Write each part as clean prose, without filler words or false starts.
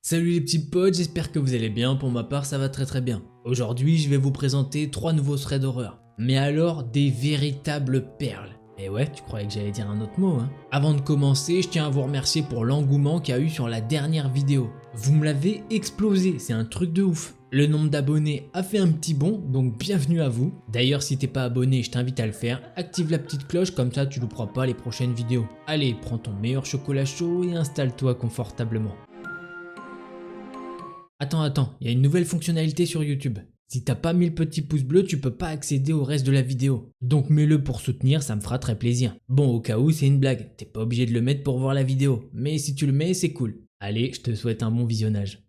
Salut les petits potes, j'espère que vous allez bien, pour ma part ça va très bien. Aujourd'hui je vais vous présenter 3 nouveaux threads d'horreur. Mais alors des véritables perles. Et ouais, tu croyais que j'allais dire un autre mot hein. Avant de commencer, je tiens à vous remercier pour l'engouement qu'il y a eu sur la dernière vidéo. Vous me l'avez explosé, c'est un truc de ouf. Le nombre d'abonnés a fait un petit bond, donc bienvenue à vous. D'ailleurs si t'es pas abonné, je t'invite à le faire. Active la petite cloche, comme ça tu louperas pas les prochaines vidéos. Allez, prends ton meilleur chocolat chaud et installe-toi confortablement. Attends, il y a une nouvelle fonctionnalité sur YouTube. Si t'as pas mis le petit pouce bleu, tu peux pas accéder au reste de la vidéo. Donc mets-le pour soutenir, ça me fera très plaisir. Bon, au cas où, c'est une blague. T'es pas obligé de le mettre pour voir la vidéo. Mais si tu le mets, c'est cool. Allez, je te souhaite un bon visionnage.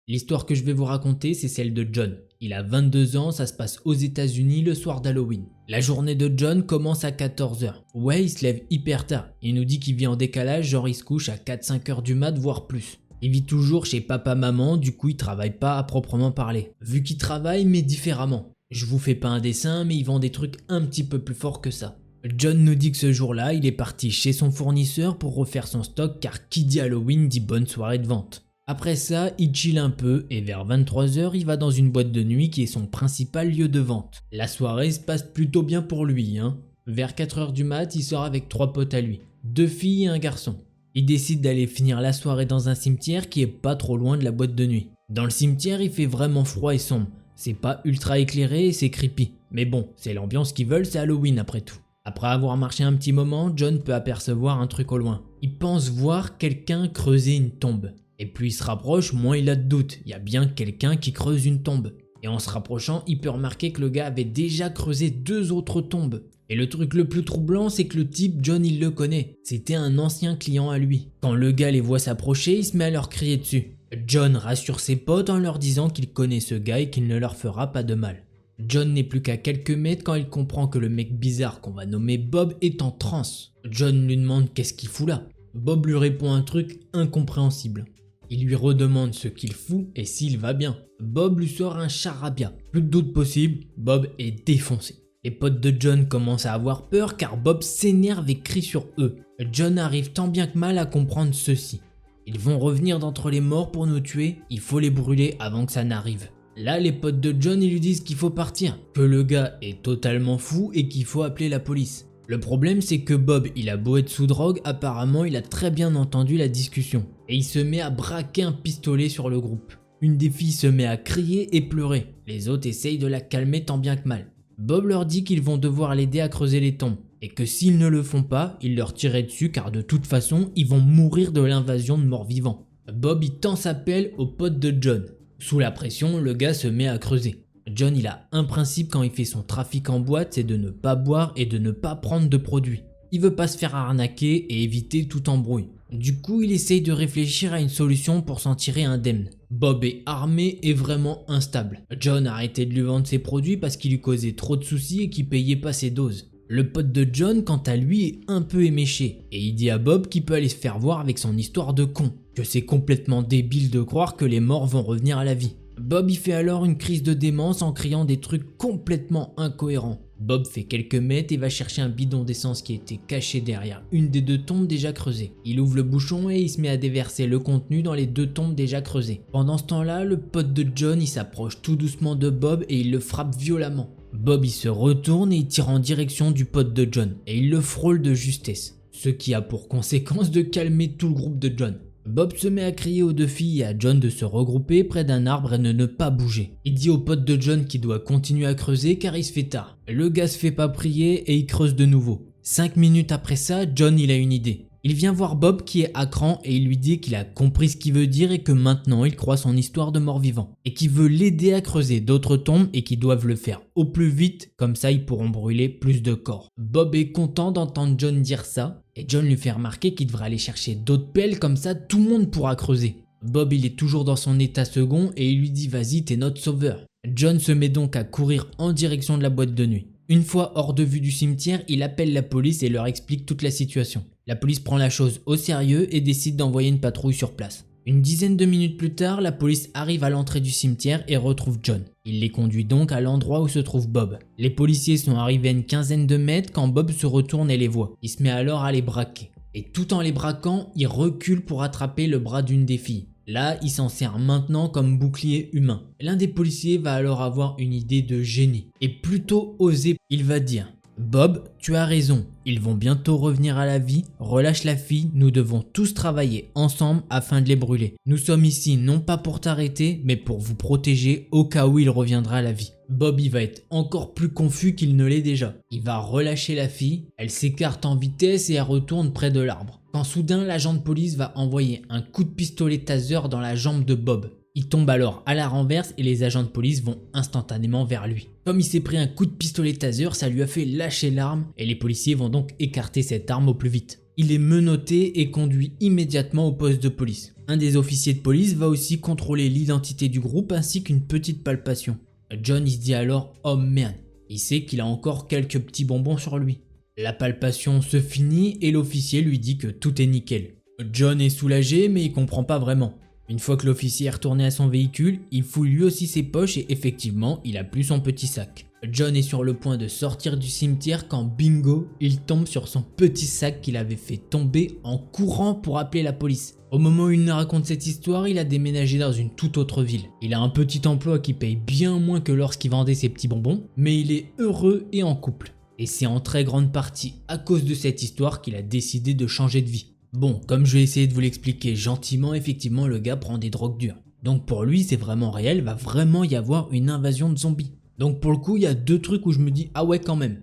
L'histoire que je vais vous raconter, c'est celle de John. Il a 22 ans, ça se passe aux États-Unis le soir d'Halloween. La journée de John commence à 14 h. Ouais, il se lève hyper tard. Il nous dit qu'il vit en décalage, genre il se couche à 4-5 h du mat, voire plus. Il vit toujours chez papa-maman, du coup il travaille pas à proprement parler. Vu qu'il travaille, mais différemment. Je vous fais pas un dessin, mais il vend des trucs un petit peu plus forts que ça. John nous dit que ce jour-là, il est parti chez son fournisseur pour refaire son stock, car qui dit Halloween dit bonne soirée de vente. Après ça, il chill un peu et vers 23 h, il va dans une boîte de nuit qui est son principal lieu de vente. La soirée se passe plutôt bien pour lui hein. Vers 4 h du mat, il sort avec 3 potes à lui, 2 filles et un garçon. Il décide d'aller finir la soirée dans un cimetière qui est pas trop loin de la boîte de nuit. Dans le cimetière, il fait vraiment froid et sombre. C'est pas ultra éclairé et c'est creepy. Mais bon, c'est l'ambiance qu'ils veulent, c'est Halloween après tout. Après avoir marché un petit moment, John peut apercevoir un truc au loin. Il pense voir quelqu'un creuser une tombe. Et plus il se rapproche, moins il a de doutes, il y a bien quelqu'un qui creuse une tombe. Et en se rapprochant, il peut remarquer que le gars avait déjà creusé 2 autres tombes. Et le truc le plus troublant, c'est que le type, John il le connaît, c'était un ancien client à lui. Quand le gars les voit s'approcher, il se met à leur crier dessus. John rassure ses potes en leur disant qu'il connaît ce gars et qu'il ne leur fera pas de mal. John n'est plus qu'à quelques mètres quand il comprend que le mec bizarre qu'on va nommer Bob est en transe. John lui demande qu'est-ce qu'il fout là. Bob lui répond un truc incompréhensible. Il lui redemande ce qu'il fout et s'il va bien. Bob lui sort un charabia. Plus de doute possible, Bob est défoncé. Les potes de John commencent à avoir peur car Bob s'énerve et crie sur eux. John arrive tant bien que mal à comprendre ceci. Ils vont revenir d'entre les morts pour nous tuer, il faut les brûler avant que ça n'arrive. Là, les potes de John ils lui disent qu'il faut partir, que le gars est totalement fou et qu'il faut appeler la police. Le problème c'est que Bob il a beau être sous drogue, apparemment il a très bien entendu la discussion et il se met à braquer un pistolet sur le groupe. Une des filles se met à crier et pleurer, les autres essayent de la calmer tant bien que mal. Bob leur dit qu'ils vont devoir l'aider à creuser les tombes et que s'ils ne le font pas, il leur tirait dessus car de toute façon ils vont mourir de l'invasion de morts-vivants. Bob il tend sa pelle aux potes de John. Sous la pression, le gars se met à creuser. John il a un principe quand il fait son trafic en boîte, c'est de ne pas boire et de ne pas prendre de produits. Il veut pas se faire arnaquer et éviter tout embrouille. Du coup il essaye de réfléchir à une solution pour s'en tirer indemne. Bob est armé et vraiment instable. John a arrêté de lui vendre ses produits parce qu'il lui causait trop de soucis et qu'il payait pas ses doses. Le pote de John quant à lui est un peu éméché et il dit à Bob qu'il peut aller se faire voir avec son histoire de con, que c'est complètement débile de croire que les morts vont revenir à la vie. Bob y fait alors une crise de démence en criant des trucs complètement incohérents. Bob fait quelques mètres et va chercher un bidon d'essence qui était caché derrière une des 2 tombes déjà creusées. Il ouvre le bouchon et il se met à déverser le contenu dans les 2 tombes déjà creusées. Pendant ce temps-là, le pote de John il s'approche tout doucement de Bob et il le frappe violemment. Bob il se retourne et il tire en direction du pote de John et il le frôle de justesse, ce qui a pour conséquence de calmer tout le groupe de John. Bob se met à crier aux 2 filles et à John de se regrouper près d'un arbre et de ne pas bouger. Il dit au pote de John qu'il doit continuer à creuser car il se fait tard. Le gars se fait pas prier et il creuse de nouveau. 5 minutes après ça, John il a une idée. Il vient voir Bob qui est à cran et il lui dit qu'il a compris ce qu'il veut dire et que maintenant il croit son histoire de mort-vivant. Et qu'il veut l'aider à creuser d'autres tombes et qu'ils doivent le faire au plus vite, comme ça ils pourront brûler plus de corps. Bob est content d'entendre John dire ça et John lui fait remarquer qu'il devrait aller chercher d'autres pelles, comme ça tout le monde pourra creuser. Bob il est toujours dans son état second et il lui dit vas-y t'es notre sauveur. John se met donc à courir en direction de la boîte de nuit. Une fois hors de vue du cimetière, il appelle la police et leur explique toute la situation. La police prend la chose au sérieux et décide d'envoyer une patrouille sur place. Une dizaine de minutes plus tard, la police arrive à l'entrée du cimetière et retrouve John. Il les conduit donc à l'endroit où se trouve Bob. Les policiers sont arrivés à une quinzaine de mètres quand Bob se retourne et les voit. Il se met alors à les braquer. Et tout en les braquant, il recule pour attraper le bras d'une des filles. Là, il s'en sert maintenant comme bouclier humain. L'un des policiers va alors avoir une idée de génie. Et plutôt osée, il va dire: Bob, tu as raison, ils vont bientôt revenir à la vie, relâche la fille, nous devons tous travailler ensemble afin de les brûler. Nous sommes ici non pas pour t'arrêter, mais pour vous protéger au cas où il reviendra à la vie. Bob il va être encore plus confus qu'il ne l'est déjà. Il va relâcher la fille, elle s'écarte en vitesse et elle retourne près de l'arbre. Quand soudain l'agent de police va envoyer un coup de pistolet taser dans la jambe de Bob. Il tombe alors à la renverse et les agents de police vont instantanément vers lui. Comme il s'est pris un coup de pistolet taser, ça lui a fait lâcher l'arme et les policiers vont donc écarter cette arme au plus vite. Il est menotté et conduit immédiatement au poste de police. Un des officiers de police va aussi contrôler l'identité du groupe ainsi qu'une petite palpation. John il se dit alors: oh merde, il sait qu'il a encore quelques petits bonbons sur lui. La palpation se finit et l'officier lui dit que tout est nickel. John est soulagé mais il comprend pas vraiment. Une fois que l'officier est retourné à son véhicule, il fouille lui aussi ses poches et effectivement, il a plus son petit sac. John est sur le point de sortir du cimetière quand bingo, il tombe sur son petit sac qu'il avait fait tomber en courant pour appeler la police. Au moment où il nous raconte cette histoire, il a déménagé dans une toute autre ville. Il a un petit emploi qui paye bien moins que lorsqu'il vendait ses petits bonbons, mais il est heureux et en couple. Et c'est en très grande partie à cause de cette histoire qu'il a décidé de changer de vie. Bon, comme je vais essayer de vous l'expliquer gentiment, effectivement le gars prend des drogues dures. Donc pour lui c'est vraiment réel, va vraiment y avoir une invasion de zombies. Donc pour le coup il y a deux trucs où je me dis ah ouais quand même.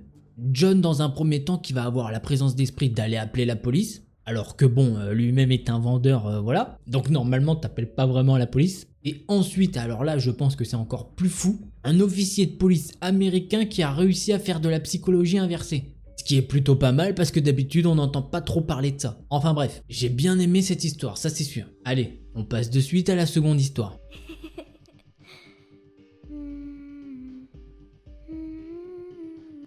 John dans un premier temps qui va avoir la présence d'esprit d'aller appeler la police, alors que bon lui-même est un vendeur voilà. Donc normalement t'appelles pas vraiment la police. Et ensuite alors là je pense que c'est encore plus fou, un officier de police américain qui a réussi à faire de la psychologie inversée. Ce qui est plutôt pas mal parce que d'habitude on n'entend pas trop parler de ça. Enfin bref, j'ai bien aimé cette histoire, ça c'est sûr. Allez, on passe de suite à la seconde histoire.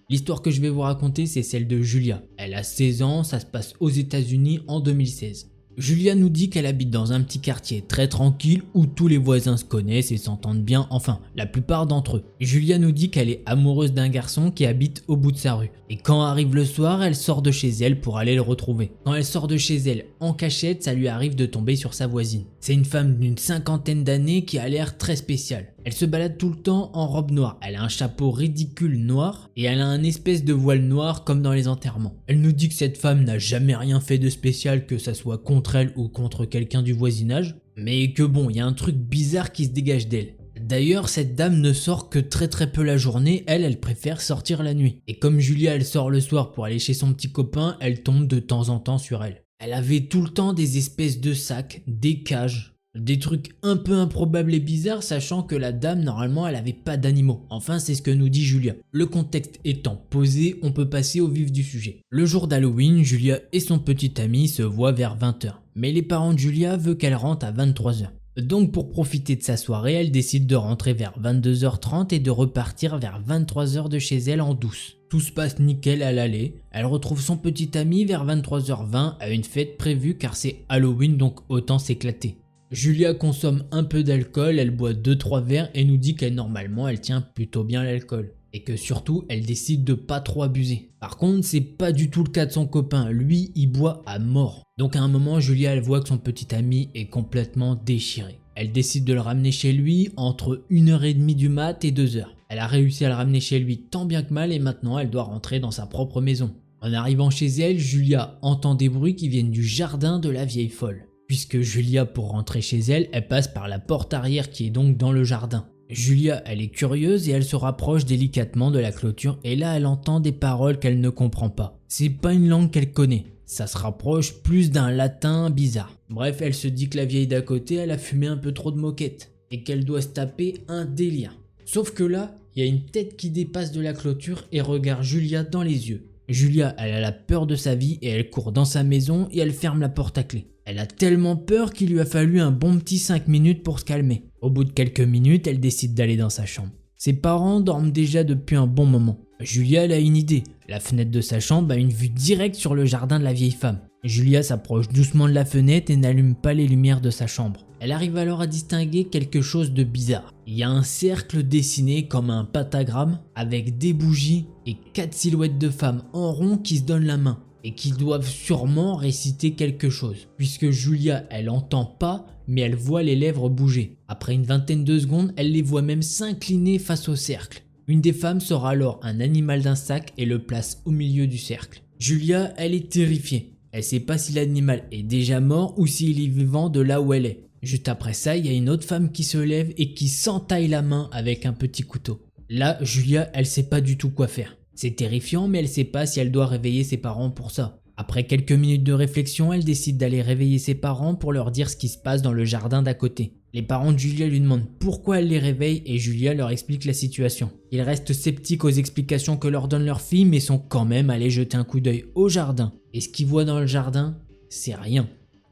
L'histoire que je vais vous raconter c'est celle de Julia. Elle a 16 ans, ça se passe aux États-Unis en 2016. Julia nous dit qu'elle habite dans un petit quartier très tranquille où tous les voisins se connaissent et s'entendent bien, enfin la plupart d'entre eux. Julia nous dit qu'elle est amoureuse d'un garçon qui habite au bout de sa rue. Et quand arrive le soir, elle sort de chez elle pour aller le retrouver. Quand elle sort de chez elle en cachette, ça lui arrive de tomber sur sa voisine. C'est une femme d'une cinquantaine d'années qui a l'air très spéciale. Elle se balade tout le temps en robe noire, elle a un chapeau ridicule noir et elle a un espèce de voile noir comme dans les enterrements. Elle nous dit que cette femme n'a jamais rien fait de spécial, que ça soit contre elle ou contre quelqu'un du voisinage, mais que bon, il y a un truc bizarre qui se dégage d'elle. D'ailleurs, cette dame ne sort que très peu la journée, elle préfère sortir la nuit. Et comme Julia elle sort le soir pour aller chez son petit copain, elle tombe de temps en temps sur elle. Elle avait tout le temps des espèces de sacs, des cages, des trucs un peu improbables et bizarres, sachant que la dame normalement elle avait pas d'animaux. Enfin c'est ce que nous dit Julia. Le contexte étant posé, on peut passer au vif du sujet. Le jour d'Halloween, Julia et son petit ami se voient vers 20 h. Mais les parents de Julia veulent qu'elle rentre à 23 h. Donc pour profiter de sa soirée, elle décide de rentrer vers 22 h 30 et de repartir vers 23 h de chez elle en douce. Tout se passe nickel à l'aller, elle retrouve son petit ami vers 23 h 20 à une fête prévue car c'est Halloween donc autant s'éclater. Julia consomme un peu d'alcool, elle boit 2-3 verres et nous dit qu'elle normalement elle tient plutôt bien l'alcool. Et que surtout elle décide de pas trop abuser. Par contre c'est pas du tout le cas de son copain, lui il boit à mort. Donc à un moment Julia elle voit que son petit ami est complètement déchiré. Elle décide de le ramener chez lui entre 1h30 du mat et 2h. Elle a réussi à le ramener chez lui tant bien que mal et maintenant elle doit rentrer dans sa propre maison. En arrivant chez elle, Julia entend des bruits qui viennent du jardin de la vieille folle. Puisque Julia pour rentrer chez elle, elle passe par la porte arrière qui est donc dans le jardin. Julia elle est curieuse et elle se rapproche délicatement de la clôture et là elle entend des paroles qu'elle ne comprend pas. C'est pas une langue qu'elle connaît, ça se rapproche plus d'un latin bizarre. Bref, elle se dit que la vieille d'à côté elle a fumé un peu trop de moquette et qu'elle doit se taper un délire. Sauf que là, il y a une tête qui dépasse de la clôture et regarde Julia dans les yeux. Julia elle a la peur de sa vie et elle court dans sa maison et elle ferme la porte à clé. Elle a tellement peur qu'il lui a fallu un bon petit 5 minutes pour se calmer. Au bout de quelques minutes, elle décide d'aller dans sa chambre. Ses parents dorment déjà depuis un bon moment. Julia elle a une idée. La fenêtre de sa chambre a une vue directe sur le jardin de la vieille femme. Julia s'approche doucement de la fenêtre et n'allume pas les lumières de sa chambre. Elle arrive alors à distinguer quelque chose de bizarre. Il y a un cercle dessiné comme un pentagramme avec des bougies et 4 silhouettes de femmes en rond qui se donnent la main et qui doivent sûrement réciter quelque chose. Puisque Julia, elle entend pas, mais elle voit les lèvres bouger. Après une vingtaine de secondes, elle les voit même s'incliner face au cercle. Une des femmes sort alors un animal d'un sac et le place au milieu du cercle. Julia, elle est terrifiée. Elle sait pas si l'animal est déjà mort ou s'il est vivant de là où elle est. Juste après ça, il y a une autre femme qui se lève et qui s'entaille la main avec un petit couteau. Là, Julia, elle sait pas du tout quoi faire. C'est terrifiant, mais elle sait pas si elle doit réveiller ses parents pour ça. Après quelques minutes de réflexion, elle décide d'aller réveiller ses parents pour leur dire ce qui se passe dans le jardin d'à côté. Les parents de Julia lui demandent pourquoi elle les réveille et Julia leur explique la situation. Ils restent sceptiques aux explications que leur donne leur fille, mais sont quand même allés jeter un coup d'œil au jardin. Et ce qu'ils voient dans le jardin, c'est rien.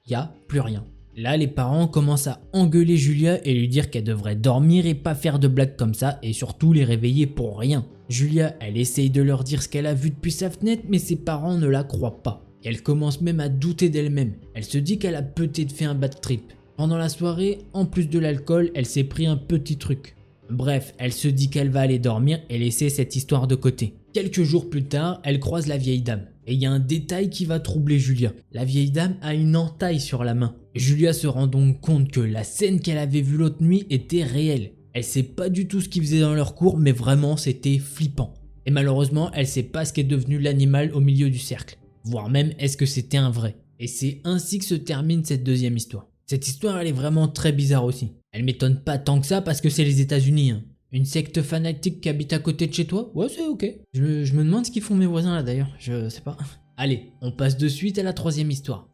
Y a plus rien. Là, les parents commencent à engueuler Julia et lui dire qu'elle devrait dormir et pas faire de blagues comme ça et surtout les réveiller pour rien. Julia, elle essaye de leur dire ce qu'elle a vu depuis sa fenêtre, mais ses parents ne la croient pas. Et elle commence même à douter d'elle-même. Elle se dit qu'elle a peut-être fait un bad trip. Pendant la soirée, en plus de l'alcool, elle s'est pris un petit truc. Bref, elle se dit qu'elle va aller dormir et laisser cette histoire de côté. Quelques jours plus tard, elle croise la vieille dame. Et il y a un détail qui va troubler Julia. La vieille dame a une entaille sur la main. Julia se rend donc compte que la scène qu'elle avait vue l'autre nuit était réelle. Elle sait pas du tout ce qu'ils faisaient dans leur cours, mais vraiment c'était flippant. Et malheureusement, elle sait pas ce qu'est devenu l'animal au milieu du cercle. Voire même est-ce que c'était un vrai. Et c'est ainsi que se termine cette deuxième histoire. Cette histoire, elle est vraiment très bizarre aussi. Elle m'étonne pas tant que ça parce que c'est les États-Unis. Une secte fanatique qui habite à côté de chez toi? Ouais, c'est ok. Je me demande ce qu'ils font mes voisins là d'ailleurs, je sais pas. Allez, on passe de suite à la troisième histoire.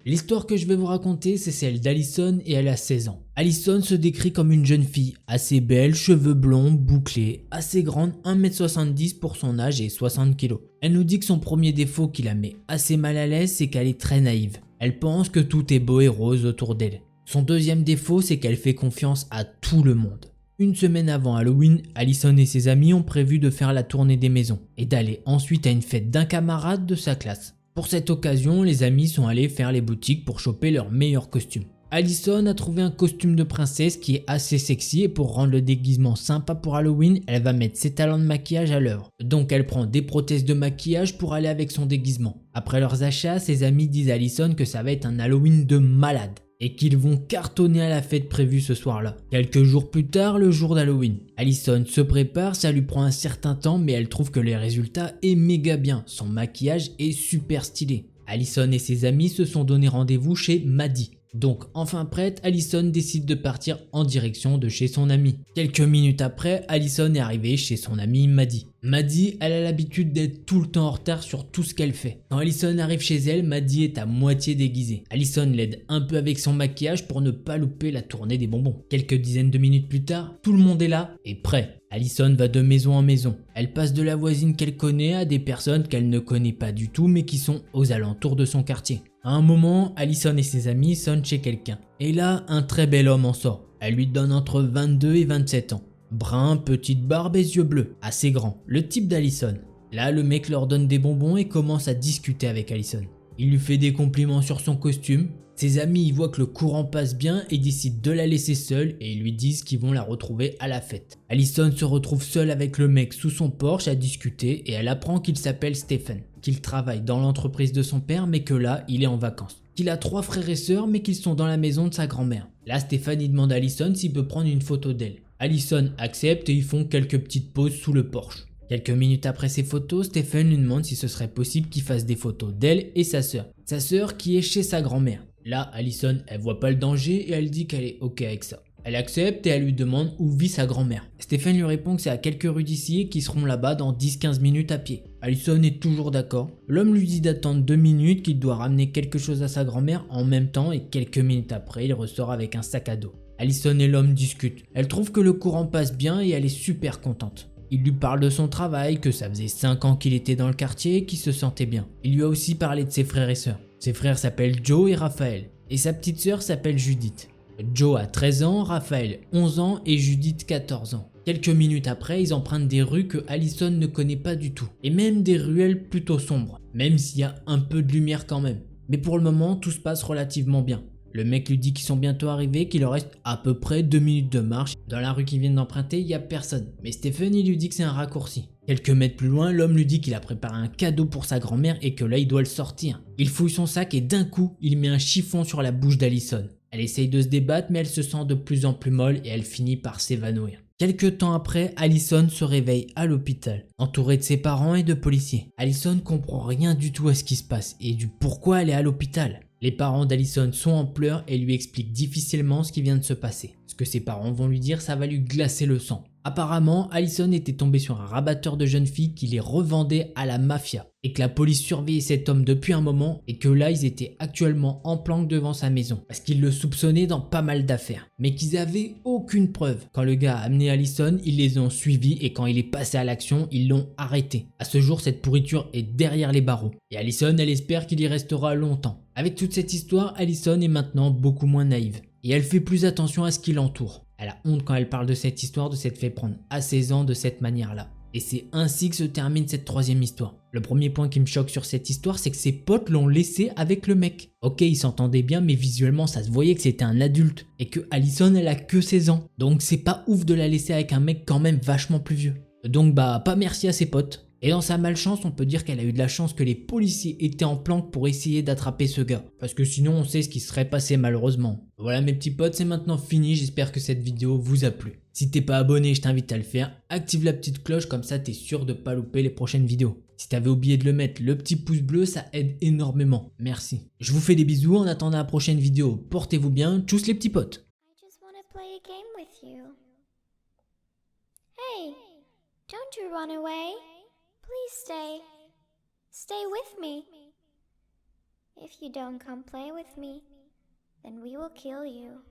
L'histoire que je vais vous raconter, c'est celle d'Alison et elle a 16 ans. Alison se décrit comme une jeune fille, assez belle, cheveux blonds, bouclés, assez grande, 1m70 pour son âge et 60 kg. Elle nous dit que son premier défaut qui la met assez mal à l'aise, c'est qu'elle est très naïve. Elle pense que tout est beau et rose autour d'elle. Son deuxième défaut, c'est qu'elle fait confiance à tout le monde. Une semaine avant Halloween, Alison et ses amis ont prévu de faire la tournée des maisons et d'aller ensuite à une fête d'un camarade de sa classe. Pour cette occasion, les amis sont allés faire les boutiques pour choper leurs meilleurs costumes. Alison a trouvé un costume de princesse qui est assez sexy et pour rendre le déguisement sympa pour Halloween, elle va mettre ses talents de maquillage à l'œuvre. Donc elle prend des prothèses de maquillage pour aller avec son déguisement. Après leurs achats, ses amis disent à Alison que ça va être un Halloween de malade et qu'ils vont cartonner à la fête prévue ce soir-là. Quelques jours plus tard, le jour d'Halloween. Alison se prépare, ça lui prend un certain temps mais elle trouve que les résultats est méga bien. Son maquillage est super stylé. Alison et ses amis se sont donné rendez-vous chez Maddie. Donc enfin prête, Alison décide de partir en direction de chez son amie. Quelques minutes après, Alison est arrivée chez son amie Maddie. Maddie, elle a l'habitude d'être tout le temps en retard sur tout ce qu'elle fait. Quand Alison arrive chez elle, Maddie est à moitié déguisée. Alison l'aide un peu avec son maquillage pour ne pas louper la tournée des bonbons. Quelques dizaines de minutes plus tard, tout le monde est là et prêt. Alison va de maison en maison. Elle passe de la voisine qu'elle connaît à des personnes qu'elle ne connaît pas du tout mais qui sont aux alentours de son quartier. À un moment, Alison et ses amis sonnent chez quelqu'un. Et là, un très bel homme en sort. Elle lui donne entre 22 et 27 ans. Brun, petite barbe et yeux bleus, assez grand, le type d'Alison. Là, le mec leur donne des bonbons et commence à discuter avec Alison. Il lui fait des compliments sur son costume. Ses amis y voient que le courant passe bien et décident de la laisser seule et ils lui disent qu'ils vont la retrouver à la fête. Alison se retrouve seule avec le mec sous son Porsche à discuter et elle apprend qu'il s'appelle Stephen, qu'il travaille dans l'entreprise de son père mais que là, il est en vacances. Qu'il a 3 frères et sœurs mais qu'ils sont dans la maison de sa grand-mère. Là, Stephen il demande à Alison s'il peut prendre une photo d'elle. Alison accepte et ils font quelques petites pauses sous le Porsche. Quelques minutes après ces photos, Stephen lui demande si ce serait possible qu'il fasse des photos d'elle et sa sœur. Sa sœur qui est chez sa grand-mère. Là, Alison, elle voit pas le danger et elle dit qu'elle est ok avec ça. Elle accepte et elle lui demande où vit sa grand-mère. Stephen lui répond que c'est à quelques rues d'ici et qu'ils seront là-bas dans 10-15 minutes à pied. Alison est toujours d'accord. L'homme lui dit d'attendre 2 minutes, qu'il doit ramener quelque chose à sa grand-mère en même temps et quelques minutes après, il ressort avec un sac à dos. Alison et l'homme discutent. Elle trouve que le courant passe bien et elle est super contente. Il lui parle de son travail, que ça faisait 5 ans qu'il était dans le quartier et qu'il se sentait bien. Il lui a aussi parlé de ses frères et sœurs. Ses frères s'appellent Joe et Raphaël. Et sa petite sœur s'appelle Judith. Joe a 13 ans, Raphaël 11 ans et Judith 14 ans. Quelques minutes après, ils empruntent des rues que Allison ne connaît pas du tout, et même des ruelles plutôt sombres, même s'il y a un peu de lumière quand même. Mais pour le moment, tout se passe relativement bien. Le mec lui dit qu'ils sont bientôt arrivés, qu'il leur reste à peu près 2 minutes de marche. Dans la rue qu'ils viennent d'emprunter, il n'y a personne. Mais Stephen, il lui dit que c'est un raccourci. Quelques mètres plus loin, l'homme lui dit qu'il a préparé un cadeau pour sa grand-mère et que là, il doit le sortir. Il fouille son sac et d'un coup, il met un chiffon sur la bouche d'Allison. Elle essaye de se débattre, mais elle se sent de plus en plus molle et elle finit par s'évanouir. Quelques temps après, Allison se réveille à l'hôpital, entourée de ses parents et de policiers. Allison comprend rien du tout à ce qui se passe et du pourquoi elle est à l'hôpital. Les parents d'Allison sont en pleurs et lui expliquent difficilement ce qui vient de se passer. Ce que ses parents vont lui dire, ça va lui glacer le sang. Apparemment, Allison était tombée sur un rabatteur de jeunes filles qui les revendait à la mafia et que la police surveillait cet homme depuis un moment et que là ils étaient actuellement en planque devant sa maison parce qu'ils le soupçonnaient dans pas mal d'affaires mais qu'ils avaient aucune preuve. Quand le gars a amené Allison, ils les ont suivis et quand il est passé à l'action, ils l'ont arrêté. À ce jour, cette pourriture est derrière les barreaux et Allison, elle espère qu'il y restera longtemps. Avec toute cette histoire, Allison est maintenant beaucoup moins naïve et elle fait plus attention à ce qui l'entoure. Elle a honte quand elle parle de cette histoire de s'être fait prendre à 16 ans de cette manière-là. Et c'est ainsi que se termine cette troisième histoire. Le premier point qui me choque sur cette histoire, c'est que ses potes l'ont laissé avec le mec. Ok, ils s'entendaient bien, mais visuellement ça se voyait que c'était un adulte. Et que Allison, elle a que 16 ans. Donc c'est pas ouf de la laisser avec un mec quand même vachement plus vieux. Donc bah pas merci à ses potes. Et dans sa malchance, on peut dire qu'elle a eu de la chance que les policiers étaient en planque pour essayer d'attraper ce gars. Parce que sinon on sait ce qui serait passé malheureusement. Voilà mes petits potes, c'est maintenant fini, j'espère que cette vidéo vous a plu. Si t'es pas abonné, je t'invite à le faire, active la petite cloche, comme ça t'es sûr de pas louper les prochaines vidéos. Si t'avais oublié de le mettre, le petit pouce bleu, ça aide énormément. Merci. Je vous fais des bisous, en attendant la prochaine vidéo, portez-vous bien, tchuss les petits potes. Hey, don't you run away. Please stay. Stay with me. If you don't come play with me, then we will kill you.